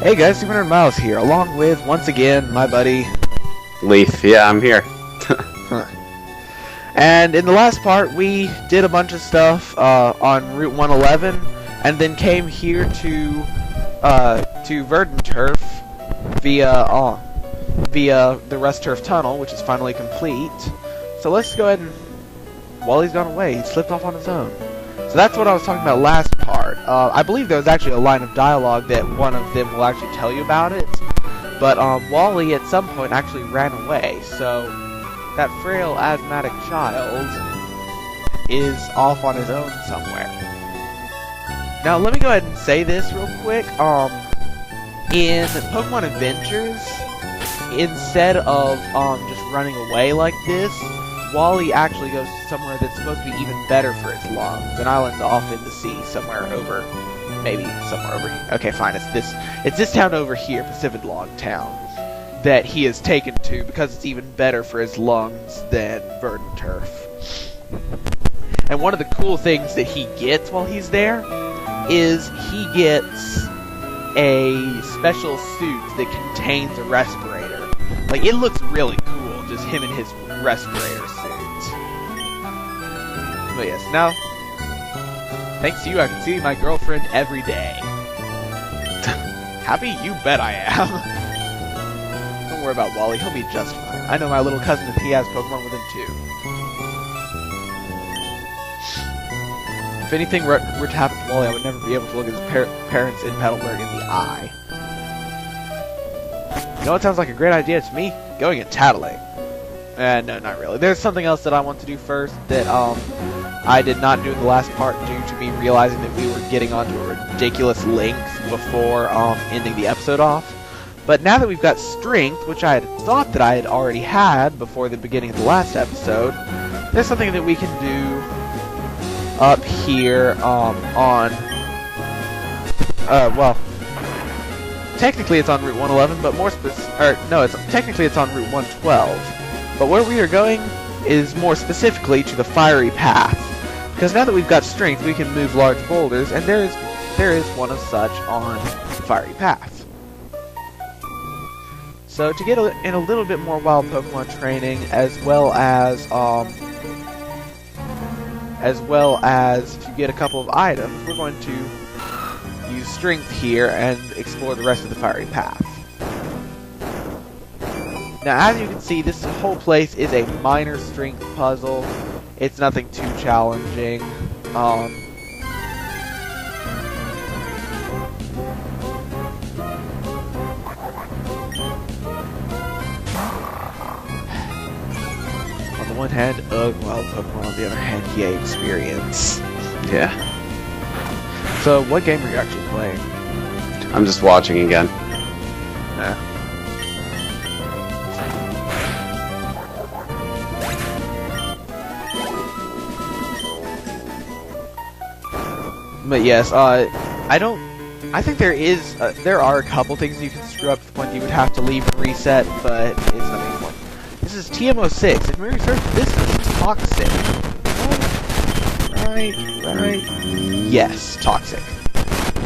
Hey guys, 200 Miles here, along with, once again, my buddy... Leaf, yeah, I'm here. And in the last part, we did a bunch of stuff on Route 111, and then came here to Verdant Turf via the Rust Turf Tunnel, which is finally complete. So let's go ahead and... While he's gone away, he slipped off on his own. So that's what I was talking about last part. I believe there was actually a line of dialogue that one of them will actually tell you about it. But Wally at some point actually ran away, so that frail asthmatic child is off on his own somewhere. Now let me go ahead and say this real quick. In Pokemon Adventures, instead of just running away like this, Wally actually goes somewhere that's supposed to be even better for its lungs, an island off in the sea, somewhere over, maybe somewhere over here. Okay, fine, it's this town over here, Pacific Log Town, that he is taken to because it's even better for his lungs than Verdant Turf. And one of the cool things that he gets while he's there is he gets a special suit that contains a respirator. Like, it looks really cool, just him in his respirator suit. But yes, now, thanks to you, I can see my girlfriend every day. Happy? You bet I am. Don't worry about Wally, he'll be just fine. I know my little cousin and he has Pokemon with him too. If anything were to happen to Wally, I would never be able to look his parents in Petalburg in the eye. You know what sounds like a great idea to me? Going and tattling. No, not really. There's something else that I want to do first that I did not do in the last part due to me realizing that we were getting onto a ridiculous length before ending the episode off. But now that we've got strength, which I had thought that I had already had before the beginning of the last episode, there's something that we can do up here well, technically it's on Route 111, but more technically it's on Route 112. But where we are going is more specifically to the Fiery Path, because now that we've got strength, we can move large boulders, and there is one of such on the Fiery Path. So to get in a little bit more wild Pokemon training, as well as to get a couple of items, we're going to use strength here and explore the rest of the Fiery Path. Now, as you can see, this whole place is a minor strength puzzle. It's nothing too challenging. On the one hand, wild Pokemon. On the other hand, yay, experience. Yeah. So, what game are you actually playing? I'm just watching again. Yeah. But yes, I think there are a couple things you can screw up to the point you would have to leave and reset, but it's not anymore. This is TM06. If memory serves, this is Toxic. Right. Yes, Toxic.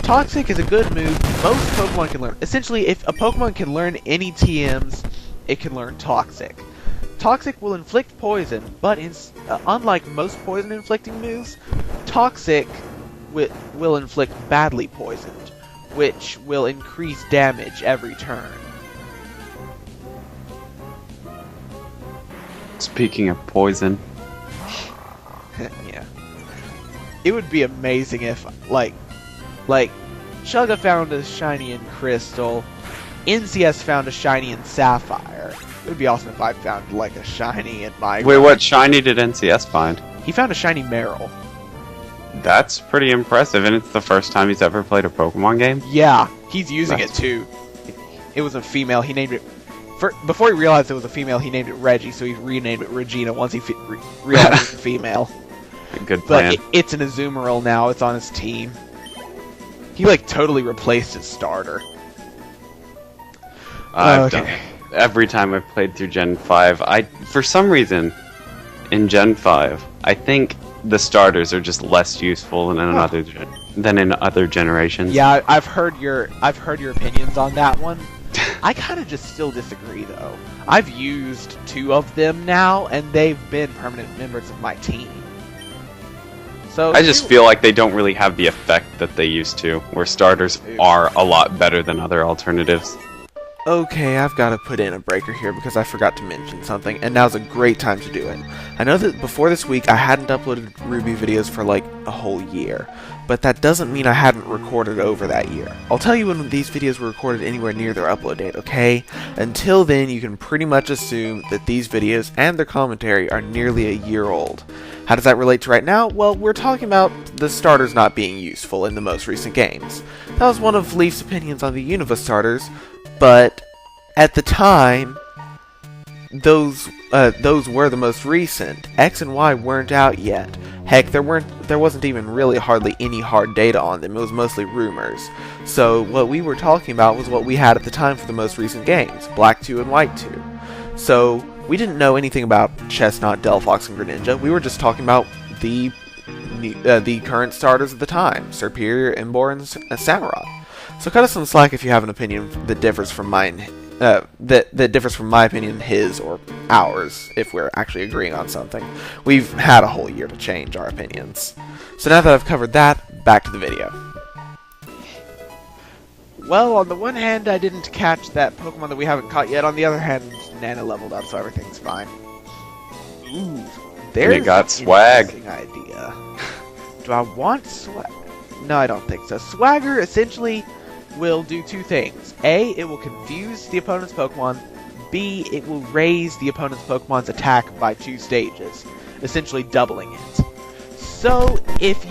Toxic is a good move most Pokemon can learn. Essentially, if a Pokemon can learn any TMs, it can learn Toxic. Toxic will inflict poison, but unlike most poison-inflicting moves, Toxic will inflict badly poisoned, which will increase damage every turn. Speaking of poison. Yeah. It would be amazing if, like, Chugga found a shiny in Crystal, NCS found a shiny in Sapphire. It would be awesome if I found, like, a shiny in my... Wait, what shiny did NCS find? He found a shiny Meryl. That's pretty impressive, and it's the first time he's ever played a Pokemon game? Yeah, he's using it too. It was a female, he named it... Before he realized it was a female, he named it Reggie, so he renamed it Regina once he realized it was a female. Good plan. But it's an Azumarill now, it's on his team. He, like, totally replaced his starter. I've done every time I've played through Gen 5, for some reason, in Gen 5, I think the starters are just less useful than another gen. than in other generations. Yeah, I've heard your opinions on that one. I kind of just still disagree, though. I've used 2 of them now, and they've been permanent members of my team. So I just feel like they don't really have the effect that they used to, where starters are a lot better than other alternatives. Okay, I've got to put in a breaker here because I forgot to mention something, and now's a great time to do it. I know that before this week I hadn't uploaded Ruby videos for like a whole year, but that doesn't mean I hadn't recorded over that year. I'll tell you when these videos were recorded anywhere near their upload date, okay? Until then, you can pretty much assume that these videos and their commentary are nearly a year old. How does that relate to right now? Well, we're talking about the starters not being useful in the most recent games. That was one of Leaf's opinions on the Unova starters, but at the time, those were the most recent. X and Y weren't out yet. Heck, there wasn't even really hardly any hard data on them. It was mostly rumors. So what we were talking about was what we had at the time for the most recent games, Black 2 and White 2. So we didn't know anything about Chestnut, Delphox, and Greninja. We were just talking about the current starters at the time, Serperior, Emboar, and Samurott. So cut us some slack if you have an opinion that differs from mine, that differs from my opinion, his, or ours, if we're actually agreeing on something. We've had a whole year to change our opinions. So now that I've covered that, back to the video. Well, on the one hand, I didn't catch that Pokemon that we haven't caught yet. On the other hand, Nana leveled up, so everything's fine. Ooh, there's it got an swag. interesting idea. Do I want swag? No, I don't think so. Swagger essentially will do 2 things. A, it will confuse the opponent's Pokemon. B, it will raise the opponent's Pokemon's attack by 2 stages, essentially doubling it. So if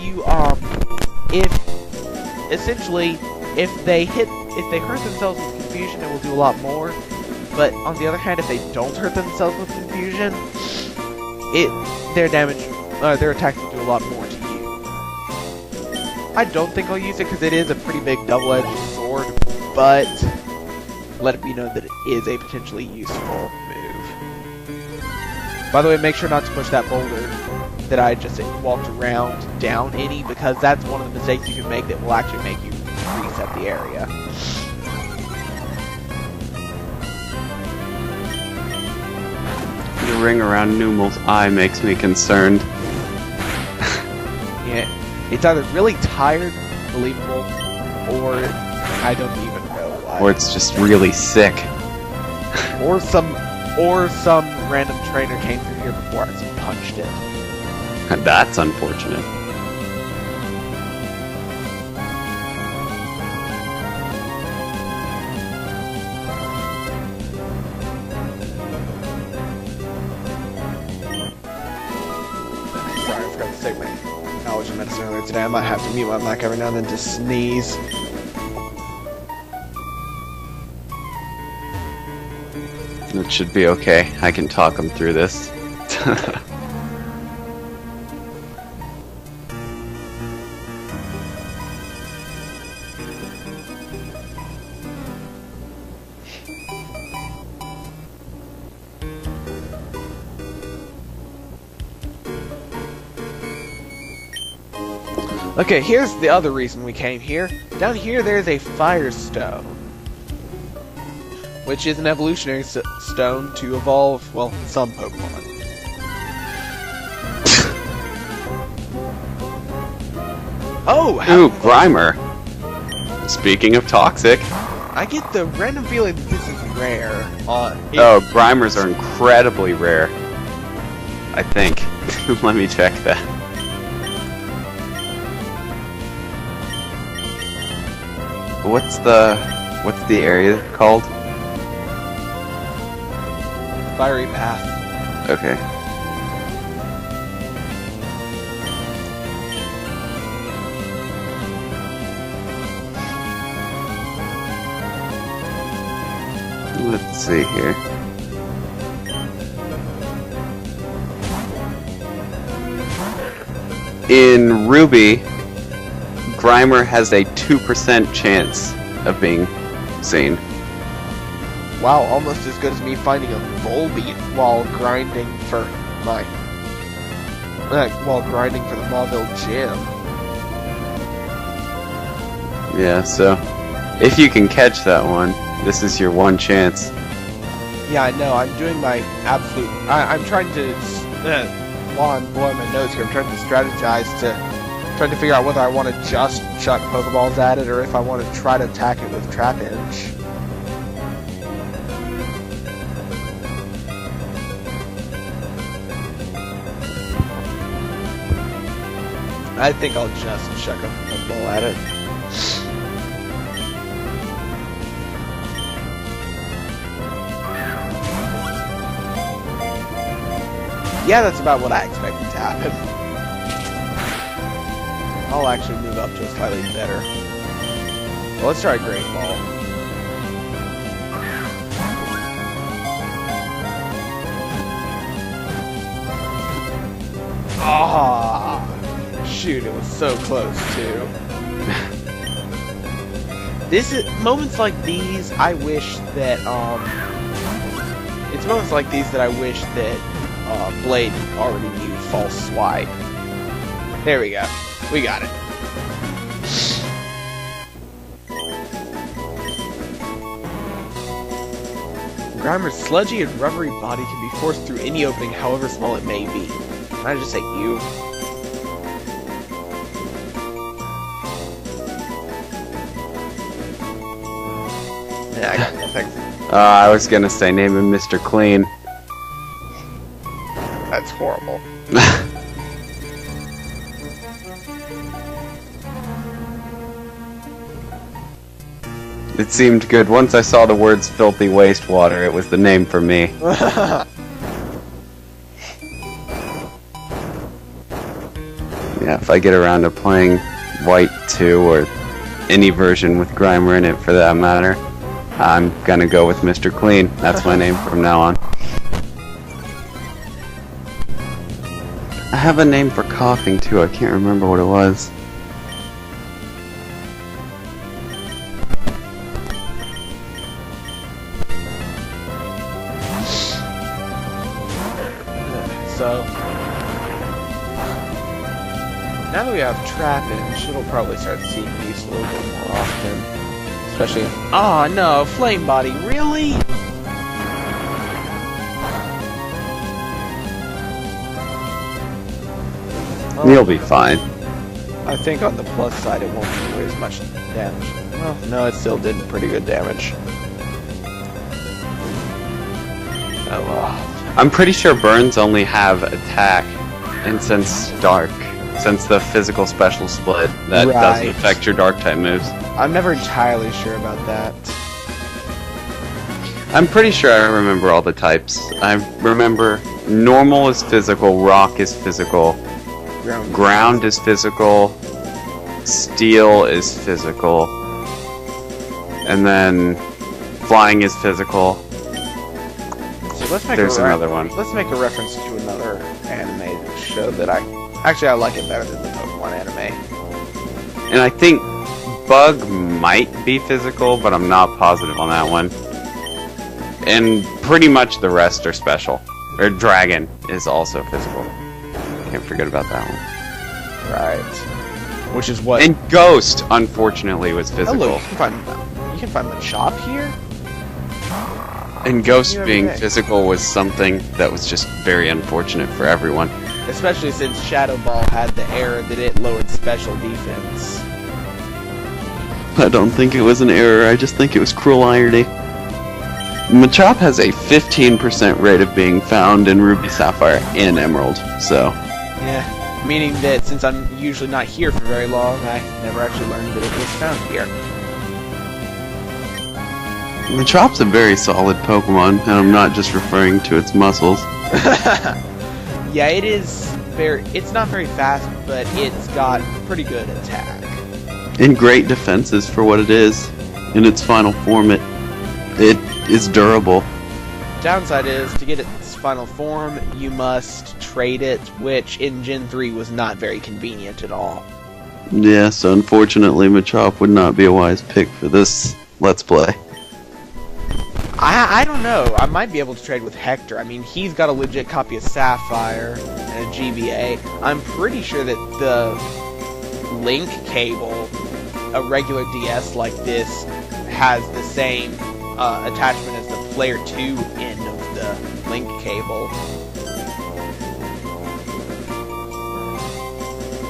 they hurt themselves with confusion, it will do a lot more. But on the other hand, if they don't hurt themselves with confusion, their attacks will do a lot more to you. I don't think I'll use it because it is a pretty big double-edged sword, but let it be known that it is a potentially useful move. By the way, make sure not to push that boulder that I just walked around down any, because that's one of the mistakes you can make that will actually make you reset the area. The ring around Numel's eye makes me concerned. Yeah, it's either really tired, believable, or I don't even know why. Or it's just really sick. or some random trainer came through here before us and punched it. That's unfortunate. Sorry, I forgot to take my knowledge of medicine earlier today. I might have to mute my mic every now and then to sneeze. It should be okay. I can talk him through this. Okay, here's the other reason we came here. Down here there's a Firestone, which is an evolutionary stone to evolve, well, some Pokemon. Oh! Ooh, Grimer. Speaking of toxic. I get the random feeling that this is rare. Oh, Grimers are incredibly rare. I think. Let me check that. What's the area called? Fiery Path. Okay. Let's see here. In Ruby, Grimer has a 2% chance of being seen. Wow, almost as good as me finding a Volbeat while grinding for the Mauville gym. Yeah, so if you can catch that one, this is your one chance. Yeah, I know. I'm doing my absolute. I'm trying to. While I'm blowing my nose here, I'm trying to strategize trying to figure out whether I want to just chuck Pokeballs at it or if I want to try to attack it with Trapinch. I think I'll just chuck a Pokeball at it. Yeah, that's about what I expected to happen. I'll actually move up to a slightly better. Well, let's try a Great Ball. Ah, shoot! It was so close too. This is moments like these. I wish that it's moments like these that I wish that Blade already knew False Swipe. There we go. We got it. Grimer's sludgy and rubbery body can be forced through any opening, however small it may be. Can I just say you? Yeah, I got nothing. I was gonna say name him Mr. Clean. That's horrible. It seemed good. Once I saw the words filthy wastewater, it was the name for me. Yeah, if I get around to playing White 2 or any version with Grimer in it for that matter, I'm gonna go with Mr. Clean. That's my name from now on. I have a name for coughing too, I can't remember what it was. So, now that we have Trapinch, it'll probably start seeing these a little bit more often. Especially if... Oh no, Flame Body, really? You'll be fine. I think on the plus side it won't do as much damage. Well, no, it still did pretty good damage. Oh well. I'm pretty sure burns only have attack, and since the physical special split, that doesn't affect your dark type moves. I'm never entirely sure about that. I'm pretty sure I remember all the types. I remember normal is physical, rock is physical, ground is physical, steel is physical, and then flying is physical. Let's make There's another one. Let's make a reference to another anime show that I like it better than the Pokemon anime. And I think Bug might be physical, but I'm not positive on that one. And pretty much the rest are special. Or Dragon is also physical. Can't forget about that one. Right. Which is what... And Ghost, unfortunately, was physical. Oh, look, you can find the shop here? And Ghost being physical was something that was just very unfortunate for everyone. Especially since Shadow Ball had the error that it lowered special defense. I don't think it was an error, I just think it was cruel irony. Machop has a 15% rate of being found in Ruby, Sapphire, and Emerald, so... Yeah, meaning that since I'm usually not here for very long, I never actually learned that it was found here. Machop's a very solid Pokemon, and I'm not just referring to its muscles. Yeah, it is very... It's not very fast, but it's got pretty good attack. And great defenses for what it is. In its final form, it is durable. Downside is, to get its final form, you must trade it, which in Gen 3 was not very convenient at all. Yes, unfortunately, Machop would not be a wise pick for this Let's Play. I don't know. I might be able to trade with Hector. I mean, he's got a legit copy of Sapphire and a GBA. I'm pretty sure that the link cable a regular DS like this has the same attachment as the player 2 end of the link cable.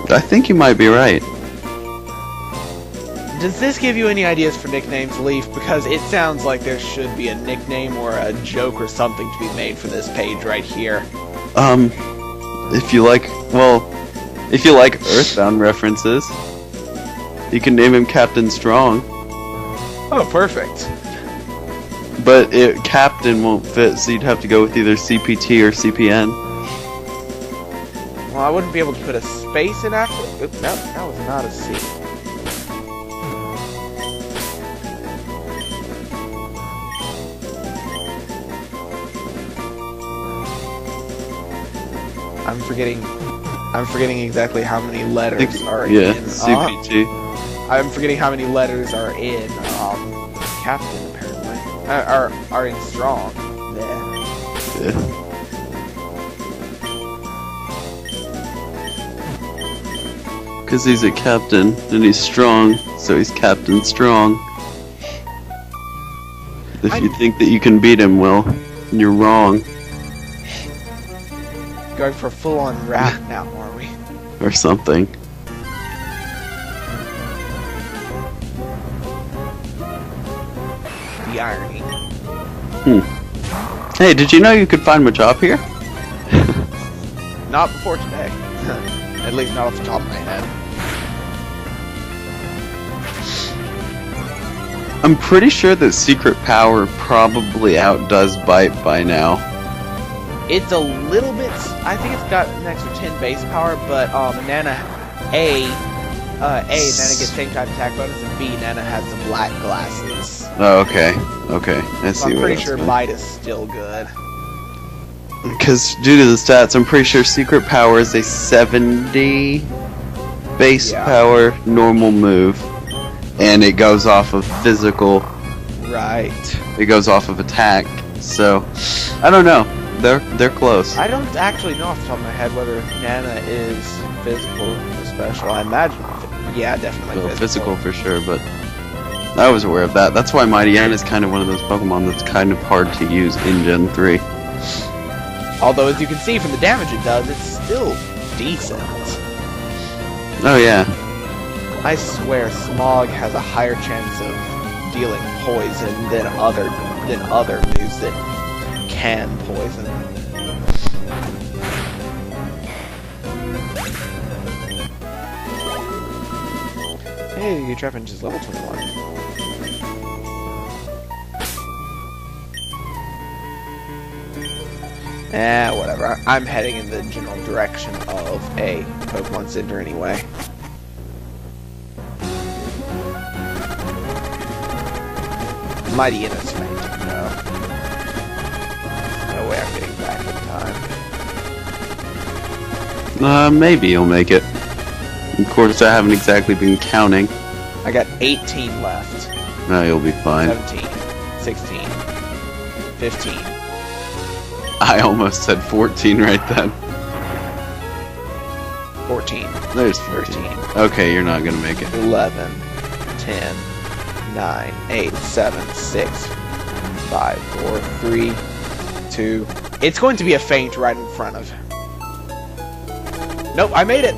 I think you might be right. Does this give you any ideas for nicknames, Leaf? Because it sounds like there should be a nickname or a joke or something to be made for this page right here. If you like Earthbound references, you can name him Captain Strong. Oh, perfect. But Captain won't fit, so you'd have to go with either CPT or CPN. Well, I wouldn't be able to put a space in after. Oop, no, that was not a C. I'm forgetting exactly how many letters are in. CPT. I'm forgetting how many letters are in Captain apparently. Are in Strong. Yeah. Because he's a captain and he's strong, so he's Captain Strong. If you think that you can beat him, well, you're wrong. Going for full-on rap now, are we? Or something. The irony. Hey, did you know you could find my job here? Not before today. At least not off the top of my head. I'm pretty sure that Secret Power probably outdoes Bite by now. It's a little bit. I think it's got an extra 10 base power, but Nana Nana gets same type attack bonus, and B, Nana has the black glasses. Oh, okay. Okay, I see. I'm pretty sure Bite is still good. Because due to the stats, I'm pretty sure Secret Power is a 70 base power normal move, and it goes off of physical. Right. It goes off of attack. So, I don't know. They're close. I don't actually know off the top of my head whether Nana is physical or special. I imagine, yeah, definitely Well, physical for sure, but I was aware of that. That's why Mighty N is kind of one of those Pokemon that's kind of hard to use in Gen 3. Although, as you can see from the damage it does, it's still decent. Oh yeah. I swear, Smog has a higher chance of dealing poison than other moves that can poison. Hey, your Trapinch is level 21. Whatever. I'm heading in the general direction of a Pokemon Center anyway. Mighty N is fainting, though. No way I'm getting back in time. Maybe you'll make it. Of course, I haven't exactly been counting. I got 18 left. No, you'll be fine. 17, 16, 15. I almost said 14 right then. 14. There's 13. Okay, you're not gonna make it. 11, 10, 9, 8, 7, 6, 5, 4, 3, 2. It's going to be a feint right in front of. Nope, I made it.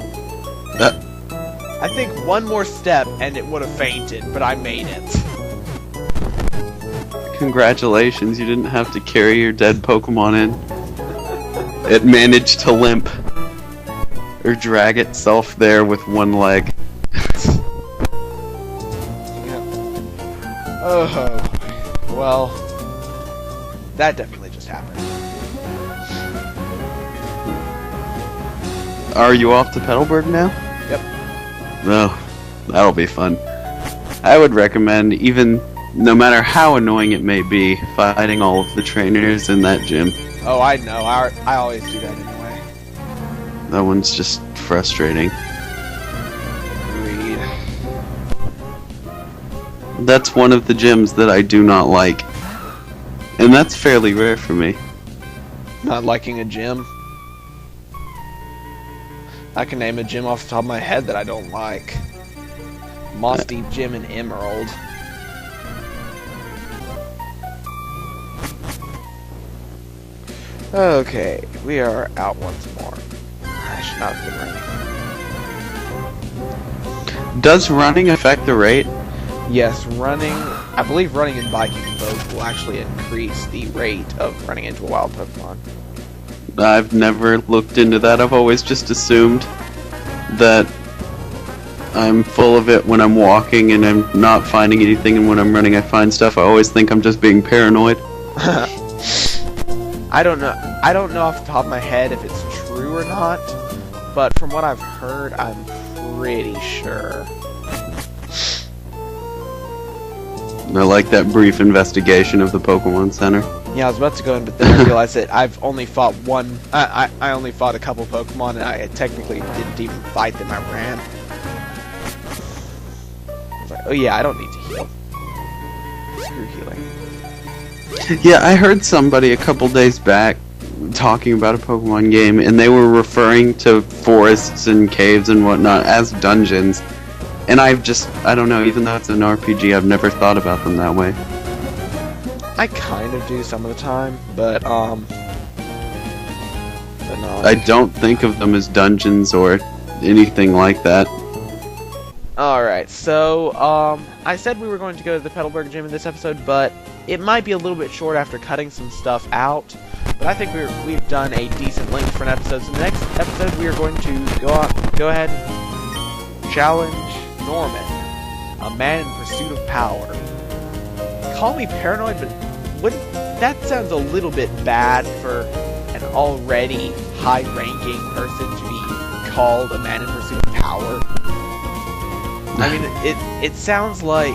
I think one more step and it would have fainted, but I made it. Congratulations, you didn't have to carry your dead Pokemon in. It managed to limp. Or drag itself there with one leg. Oh, well, that definitely just happened. Are you off to Petalburg now? Yep. Oh, that'll be fun. I would recommend, even no matter how annoying it may be, fighting all of the trainers in that gym. Oh, I know. I always do that anyway. That one's just frustrating. Agreed. That's one of the gyms that I do not like. And that's fairly rare for me. Not liking a gym. I can name a gym off the top of my head that I don't like. Moss Deep Gym and Emerald. Okay, we are out once more. I should not have been running. Does running affect the rate? Yes, running. I believe running and biking both will actually increase the rate of running into a wild Pokemon. I've never looked into that. I've always just assumed that I'm full of it when I'm walking and I'm not finding anything, and when I'm running I find stuff. I always think I'm just being paranoid. I don't know. I don't know off the top of my head if it's true or not, but from what I've heard, I'm pretty sure. I like that brief investigation of the Pokemon Center. Yeah, I was about to go in, but then I realized that I've only fought one. I only fought a couple Pokemon, and I technically didn't even fight them. I ran. I was like, oh yeah, I don't need to heal. Screw healing. Yeah, I heard somebody a couple days back talking about a Pokemon game, and they were referring to forests and caves and whatnot as dungeons. And I don't know, even though it's an RPG, I've never thought about them that way. I kind of do some of the time, but no. I don't think of them as dungeons or anything like that. Alright, so, I said we were going to go to the Petalburg Gym in this episode, but it might be a little bit short after cutting some stuff out. But I think we've done a decent length for an episode. So in the next episode, we are going to go ahead and challenge Norman, a man in pursuit of power. Call me paranoid, but that sounds a little bit bad for an already high-ranking person to be called a man in pursuit of power. I mean, it sounds like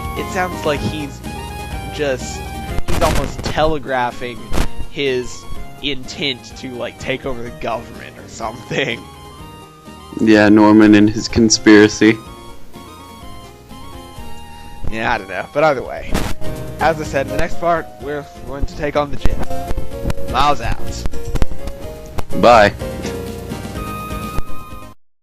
he's almost telegraphing his intent to like take over the government or something. Yeah, Norman and his conspiracy. Yeah, I don't know. But either way, as I said, in the next part, we're going to take on the gym. Miles out. Bye.